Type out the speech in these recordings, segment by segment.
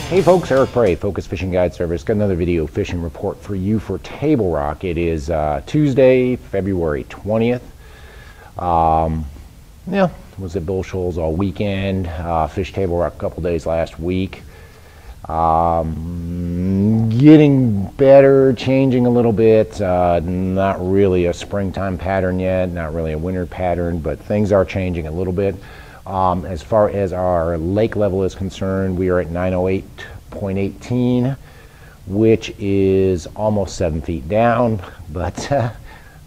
Hey folks, Eric Bray, Focus Fishing Guide Service. Got another video fishing report for you for Table Rock. It is Tuesday, February 20th. Yeah, was at Bill Shoals all weekend. Fished Table Rock a couple days last week. Getting better, changing a little bit. Not really a springtime pattern yet, not really a winter pattern, but things are changing a little bit. As far as our lake level is concerned, we are at 908.18, which is almost 7 feet down, but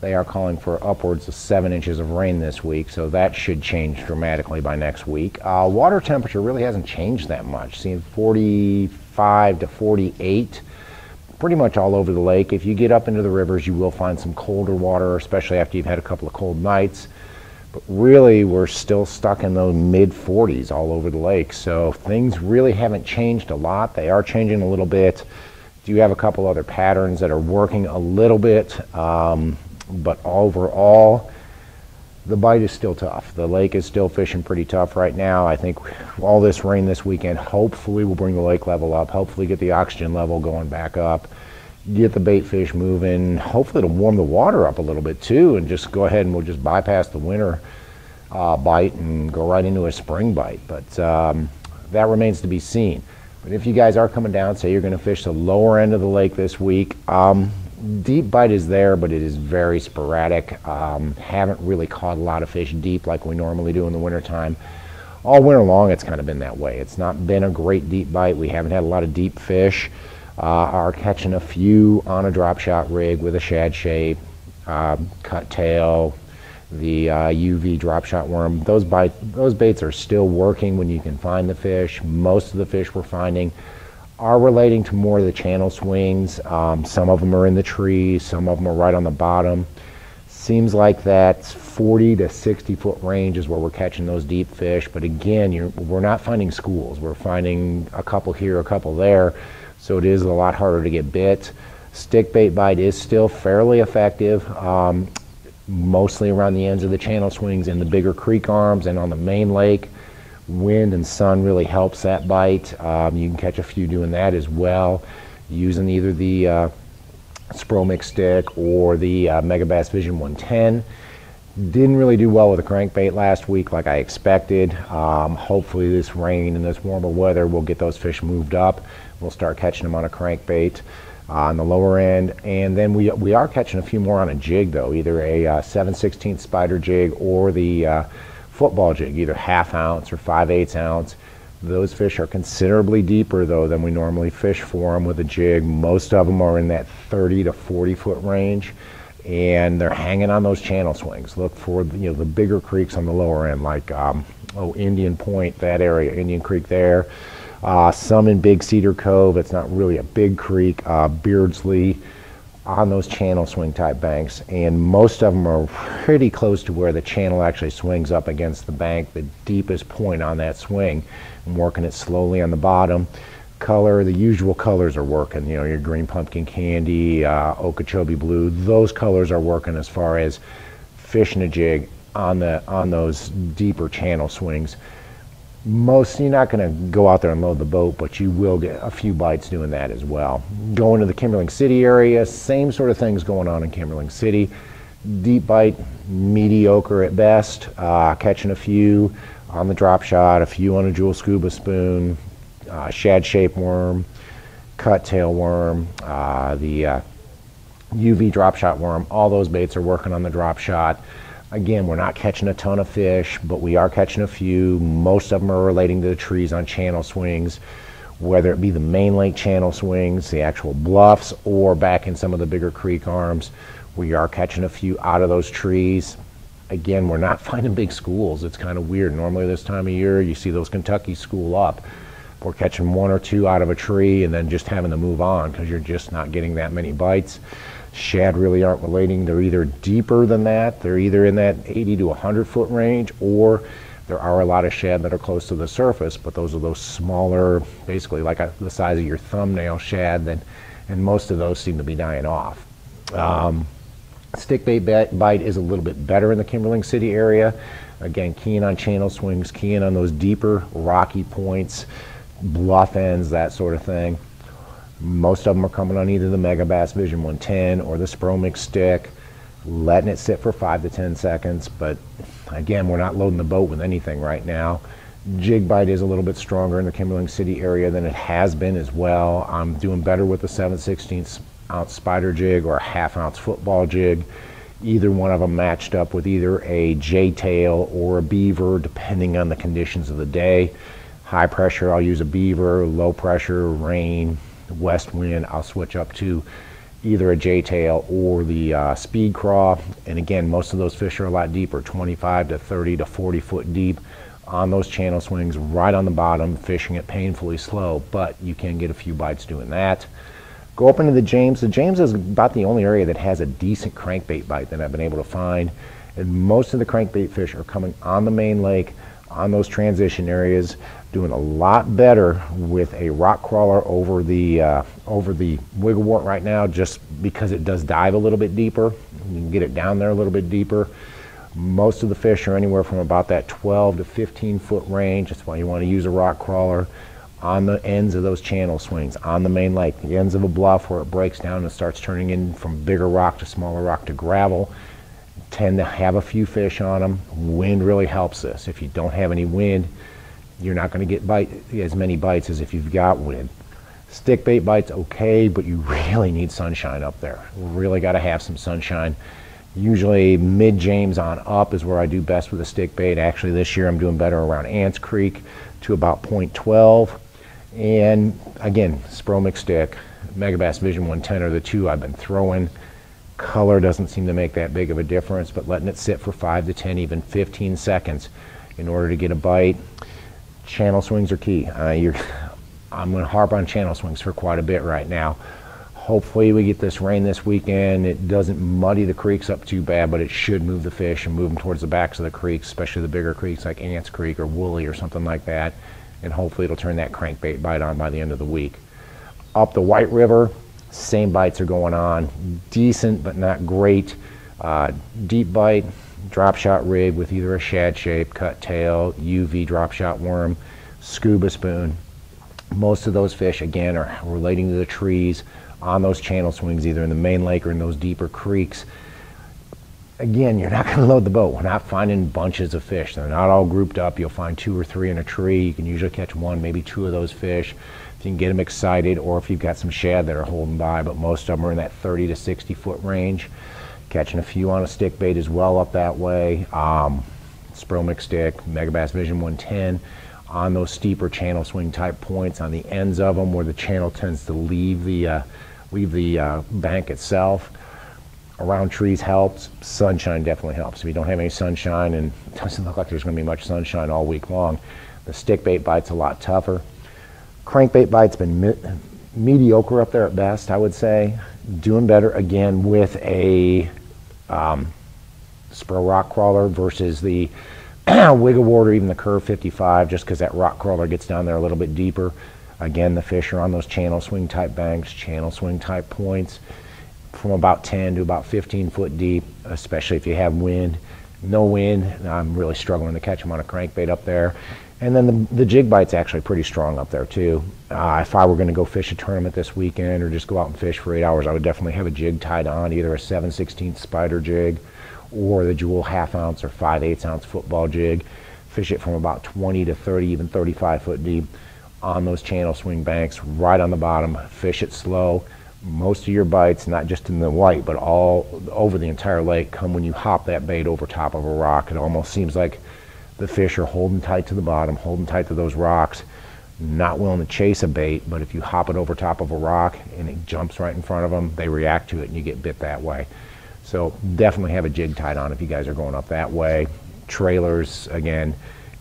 they are calling for upwards of 7 inches of rain this week, so that should change dramatically by next week. Water temperature really hasn't changed that much, seeing 45 to 48 pretty much all over the lake. If you get up into the rivers, you will find some colder water, especially after you've had a couple of cold nights. But really, we're still stuck in those mid-40s all over the lake, so things really haven't changed a lot. They are changing a little bit. Do have a couple other patterns that are working a little bit, but overall, the bite is still tough. The lake is still fishing pretty tough right now. I think all this rain this weekend hopefully will bring the lake level up, hopefully get the oxygen level going back up, get the bait fish moving. Hopefully it'll warm the water up a little bit too, and just go ahead and we'll just bypass the winter bite and go right into a spring bite. But that remains to be seen. But if you guys are coming down, say you're going to fish the lower end of the lake this week, deep bite is there, but it is very sporadic. Haven't really caught a lot of fish deep like we normally do in the wintertime. All winter long it's kind of been that way. It's not been a great deep bite. We haven't had a lot of deep fish. Are catching a few on a drop shot rig with a shad shape, cut tail, the UV drop shot worm. Those baits are still working when you can find the fish. Most of the fish we're finding are relating to more of the channel swings. Some of them are in the trees, some of them are right on the bottom. Seems like that 40 to 60 foot range is where we're catching those deep fish, but again, we're not finding schools. We're finding a couple here, a couple there. So it is a lot harder to get bit. Stick bait bite is still fairly effective, mostly around the ends of the channel swings and the bigger creek arms and on the main lake. Wind and sun really helps that bite. You can catch a few doing that as well, using either the Spromix stick or the Megabass Vision 110. Didn't really do well with the crankbait last week like I expected. Hopefully this rain and this warmer weather will get those fish moved up. We'll start catching them on a crankbait on the lower end. And then we are catching a few more on a jig though, either a 7/16 spider jig or the football jig, either 1/2 ounce or 5/8 ounce. Those fish are considerably deeper though than we normally fish for them with a jig. Most of them are in that 30 to 40 foot range, and they're hanging on those channel swings. Look for the bigger creeks on the lower end, like Indian Point, that area, Indian Creek there. Some in Big Cedar Cove. It's not really a big creek. Beardsley, on those channel swing type banks, and most of them are pretty close to where the channel actually swings up against the bank, the deepest point on that swing. I'm working it slowly on the bottom. Color, the usual colors are working, your green pumpkin candy, Okeechobee blue. Those colors are working as far as fishing a jig on those deeper channel swings. You're not going to go out there and load the boat, but you will get a few bites doing that as well. Going to the Kimberling City area, same sort of things going on in Kimberling City. Deep bite, mediocre at best. Catching a few on the drop shot, a few on a jewel scuba spoon, shad shape worm, cut tail worm, the UV drop shot worm. All those baits are working on the drop shot. Again, we're not catching a ton of fish, but we are catching a few. Most of them are relating to the trees on channel swings, whether it be the main lake channel swings, the actual bluffs, or back in some of the bigger creek arms. We are catching a few out of those trees. Again, we're not finding big schools. It's kind of weird. Normally this time of year, you see those Kentucky school up. We're catching 1 or 2 out of a tree and then just having to move on because you're just not getting that many bites. Shad really aren't relating. They're either deeper than that, they're either in that 80 to 100 foot range, or there are a lot of shad that are close to the surface, but those are those smaller, basically like the size of your thumbnail shad, and most of those seem to be dying off. Stick bait bite is a little bit better in the Kimberling City area. Again, keying on channel swings, keying on those deeper rocky points. bluff ends, that sort of thing. Most of them are coming on either the Mega Bass Vision 110 or the Spromix stick, letting it sit for 5 to 10 seconds. But again, we're not loading the boat with anything right now. Jig bite is a little bit stronger in the Kimberling City area than it has been as well. I'm doing better with the 7/16 ounce spider jig or a 1/2 ounce football jig. Either one of them matched up with either a J-tail or a beaver, depending on the conditions of the day. High pressure, I'll use a beaver. Low pressure, rain, west wind, I'll switch up to either a J-tail or the speed craw. And again, most of those fish are a lot deeper, 25 to 30 to 40 foot deep on those channel swings, right on the bottom, fishing it painfully slow, but you can get a few bites doing that. Go up into the James. The James is about the only area that has a decent crankbait bite that I've been able to find. And most of the crankbait fish are coming on the main lake, on those transition areas, doing a lot better with a rock crawler over the wigglewort right now, just because it does dive a little bit deeper. You can get it down there a little bit deeper. Most of the fish are anywhere from about that 12 to 15 foot range. That's why you want to use a rock crawler on the ends of those channel swings, on the main lake, the ends of a bluff where it breaks down and starts turning in from bigger rock to smaller rock to gravel. Tend to have a few fish on them. Wind really helps this. If you don't have any wind, you're not going to get as many bites as if you've got wind. Stick bait bites okay, but you really need sunshine up there. Really got to have some sunshine. Usually mid-James on up is where I do best with a stick bait. Actually this year I'm doing better around Ants Creek to about 0.12. And again, Spromix stick, Mega Bass Vision 110 are the two I've been throwing. Color doesn't seem to make that big of a difference, but letting it sit for 5 to 10, even 15 seconds in order to get a bite. Channel swings are key. I'm going to harp on channel swings for quite a bit right now. Hopefully we get this rain this weekend. It doesn't muddy the creeks up too bad, but it should move the fish and move them towards the backs of the creeks, especially the bigger creeks like Ants Creek or Woolly or something like that. And hopefully it'll turn that crankbait bite on by the end of the week. Up the White River, same bites are going on. Decent, but not great. Deep bite, drop shot rig with either a shad shape, cut tail, UV drop shot worm, scuba spoon. Most of those fish, again, are relating to the trees on those channel swings, either in the main lake or in those deeper creeks. Again, you're not going to load the boat. We're not finding bunches of fish. They're not all grouped up. You'll find 2 or 3 in a tree. You can usually catch 1, maybe 2 of those fish if you can get them excited, or if you've got some shad that are holding by, but most of them are in that 30 to 60 foot range. Catching a few on a stick bait as well up that way. Spromix stick, Mega Bass Vision 110 on those steeper channel swing type points on the ends of them where the channel tends to leave the bank itself. Around trees helps. Sunshine definitely helps. If you don't have any sunshine, and it doesn't look like there's going to be much sunshine all week long, the stick bait bite's a lot tougher. Crankbait bite's been mediocre up there at best, I would say. Doing better again with a Spur rock crawler versus the Wigglewort or even the Curve 55, just because that rock crawler gets down there a little bit deeper. Again, the fish are on those channel swing type banks, channel swing type points, from about 10 to about 15 foot deep, especially if you have wind. No wind, I'm really struggling to catch them on a crankbait up there. And then the jig bite's actually pretty strong up there too. If I were going to go fish a tournament this weekend or just go out and fish for 8 hours, I would definitely have a jig tied on, either a 7/16 spider jig or the Jewel 1/2 ounce or 5/8 ounce football jig. Fish it from about 20 to 30, even 35 foot deep on those channel swing banks, right on the bottom. Fish it slow. Most of your bites, not just in the white, but all over the entire lake, come when you hop that bait over top of a rock. It almost seems like the fish are holding tight to the bottom, holding tight to those rocks, not willing to chase a bait, but if you hop it over top of a rock and it jumps right in front of them, they react to it and you get bit that way. So definitely have a jig tied on if you guys are going up that way. Trailers, again,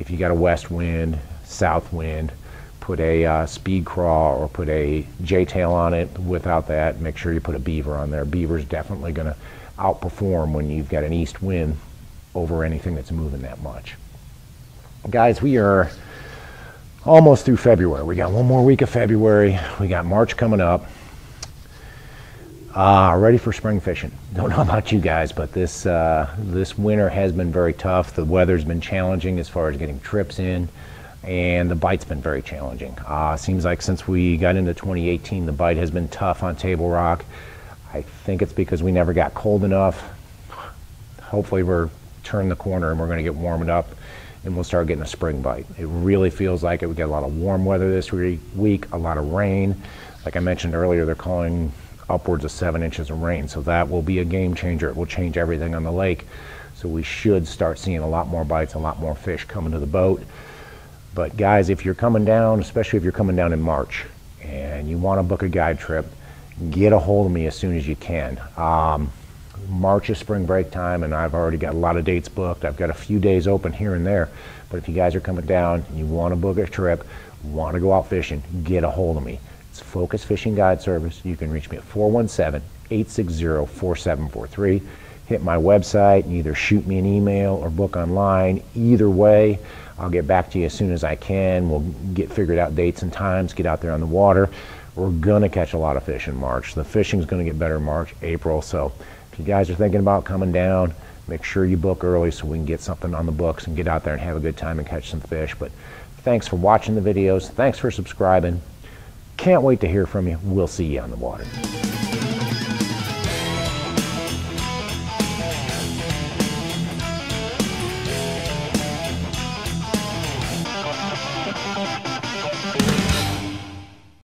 if you got a west wind, south wind, put a speed craw or put a J-tail on it. Without that, make sure you put a beaver on there. Beaver's definitely going to outperform when you've got an east wind over anything that's moving that much. Guys, we are almost through February. We got one more week of February. We got March coming up. Ready for spring fishing. Don't know about you guys, but this winter has been very tough. The weather's been challenging as far as getting trips in. and the bite's been very challenging. Seems like since we got into 2018, the bite has been tough on Table Rock. I think it's because we never got cold enough. Hopefully we're turning the corner and we're going to get warmed up and we'll start getting a spring bite. It really feels like it. We got a lot of warm weather this week, a lot of rain. Like I mentioned earlier, they're calling upwards of 7 inches of rain, so that will be a game changer. It will change everything on the lake. So we should start seeing a lot more bites, a lot more fish coming to the boat. But guys, if you're coming down, especially if you're coming down in March and you want to book a guide trip, get a hold of me as soon as you can. March is spring break time and I've already got a lot of dates booked. I've got a few days open here and there, but if you guys are coming down and you want to book a trip, want to go out fishing, get a hold of me. It's Focus Fishing Guide Service. You can reach me at 417-860-4743. Hit my website and either shoot me an email or book online. Either way, I'll get back to you as soon as I can. We'll get figured out dates and times, get out there on the water. We're gonna catch a lot of fish in March. The fishing's gonna get better in March, April. So if you guys are thinking about coming down, make sure you book early so we can get something on the books and get out there and have a good time and catch some fish. But thanks for watching the videos. Thanks for subscribing. Can't wait to hear from you. We'll see you on the water.